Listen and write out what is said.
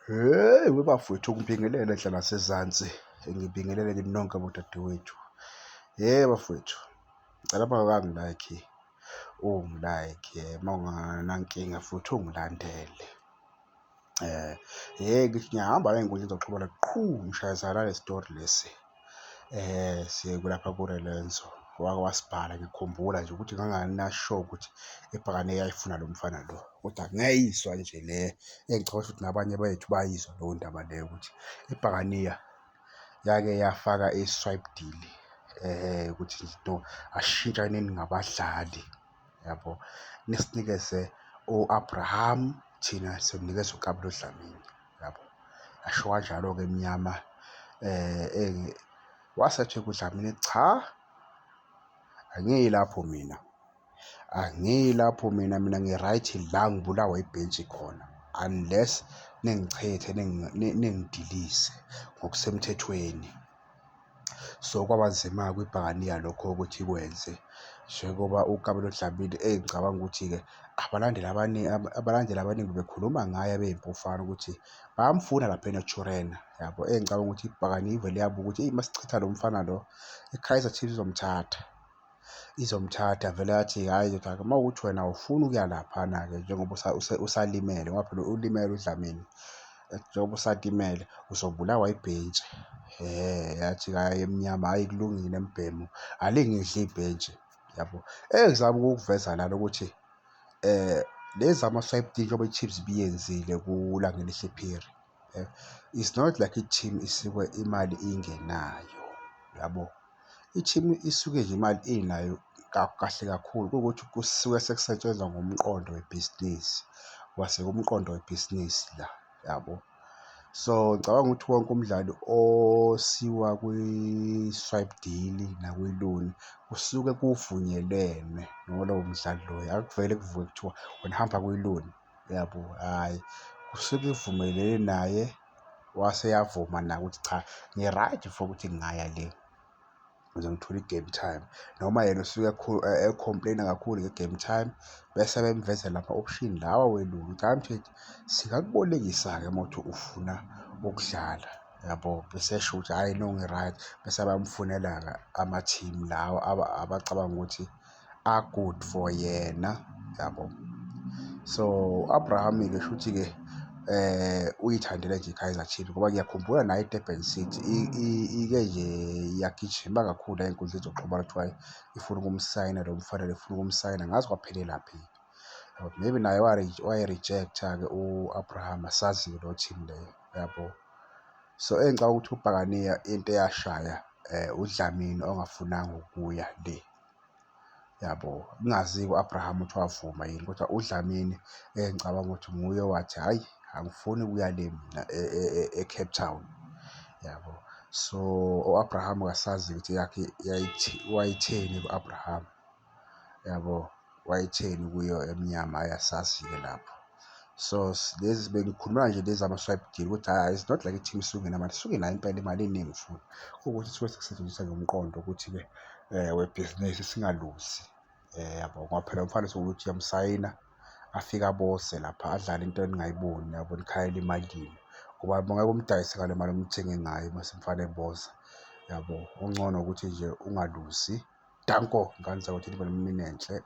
Hheyi webafowethu, ngibingelele ndla nasezansi, ngibingelele kini nonke bodadewethu. Bafowethu, ngicela bangakangilike, ungilike uma unganankinga futhi ungilandele. Ngithi ngiyahamba la ey'nkundleni zokuxhumana ngishayisana nale sitori lesi siye kulapha kuRelenzo wake wasibhala. Ngikhumbula nje ukuthi nganginasho ukuthi ibhakane yayifuna lo mfana lo, kodwa ngayizwa nje le engicabanga ukuthi nabanye bethu bayizwa leyo ndaba leyo ukuthi ibhakaniya yake yafaka i-swipe deal ukuthi no asishintshaneni ngabadlali, yabo, nisinikeze u-Abraham thina sinikeza uKabelo Dlamini, yabo. Yasho kanjalo-ke Mnyama. Wasethe kuDlamini, cha, angilapho mina ngi-right la ngibulawa ibhentshi khona, unless ningichethe ningidilise ngokusemthethweni. So kwaba nzima-ke kwibhakaniya lokho ukuthi ikwenze, njengoba uKabelo Dlamini ngicabanga ukuthi-ke abalandeli abaningi bekhuluma ngaye beyimpufana ukuthi bayamfuna laphana eTuren, yabo. Ngicabanga ukuthi ibhakani ivele yabuka ukuthi masichitha lo mfana lo, i-Kaizer Chiefs izomthatha vele yathi hhayi, uma kuwukuthi wena awufuni ukuya laphana-ke njengoba usalimele ngoba phela ulimele uDlamini, njengoba usalimele uzobulawa ibhentshi. Yathi hhayi Mnyama, hhayi kulungile mbhemu, alingidli ibhentshi, yabo. Ngizama ukukuveza lana ukuthi lezi ama-swipe deal njengoba i-Chiefs ibiyenzile kuLanga Elihle Phiri, it's not like i-team isuke imali ingenayo, yabo. I-team isuke nje imali inayo kahle kakhulu, kuwukuthi kusuke sekusetshenzwa ngomqondo webhizinisi, umqondo webhizinisi la, yabo. So ngicabanga ukuthi wonke umdlali osiwa kwi-swipe deal nakwi-loan kusuke kuvunyelwene nolowo mdlali loyo, akuvele kuvuke kuthiwa wena hamba kwi-loan, yabo. Hhayi, kusuke kuvumelene naye, wase yavuma naye ukuthi cha, ngi-right for ukuthi ngingaya le ukuze ngithole i-game time, noma yena usuke e-complain-a kakhulu nge-game time, bese bemvezela ama-option lawa we-loan ukuthi hhayi mfethu, singakubolekisa-ke uma kuwukuthi ufuna ukudlala, yabo. Bese esho ukuthi hhayi no, ngi-right, bese bayamfunela-ke ama-team lawa abacabanga ukuthi a-good for yena, yabo. So u-Abraham-ke shuthi-ke uyithandele nje i-Kaizer Chiefs ngoba ngiyakhumbula naye eDurban City ike nje yagijima kakhulu la ey'nkundleni zokuxhumana kuthiwa ifuna ukumsayina lo mfana, ifuna ukumsayina, ngaze kwaphelelaphi. Maybe naye wayi-rejecta-ke u-Abraham, asazi-ke leyo team leyo, yabo. So engicabanga ukuthi ubhakaniya into eyashaya uDlamini ongafunanga ukuya le, yabo. Kungazi-ke u-Abraham ukuthi wavuma yini, kodwa uDlamini engicabanga ukuthi nguye owathi hhayi, angifuni ukuya le mina e-Cape Town, yabo. So u-Abraham akasazi ukuthi yakhe wayitheni ku-Abraham, yabo, wayitheni kuyo eMnyama, hhayi asazi-ke lapho. So lezi bengikhulumela nje lezi ama-swipe deal ukuthi hhayi, it's not like i-team isuke ingenamali, isuke inayo impela imali eningi futhi, kuwukuthi suke sekusetshenziswa ngomqondo ukuthi-ke webhizinisi singaluzi, yabo, ngoba phela umfana sekuwukuthi uyamsayina afike abose lapha adlale into eningayiboni, yabo, nikhayela emalini ngoba ngeke umdayise ngale mali umthenge ngayo mase umfana eboza, yabo. Ongcono ukuthi nje ungaluzi. Danko, ngane zakwethu, nibe nemini enhle.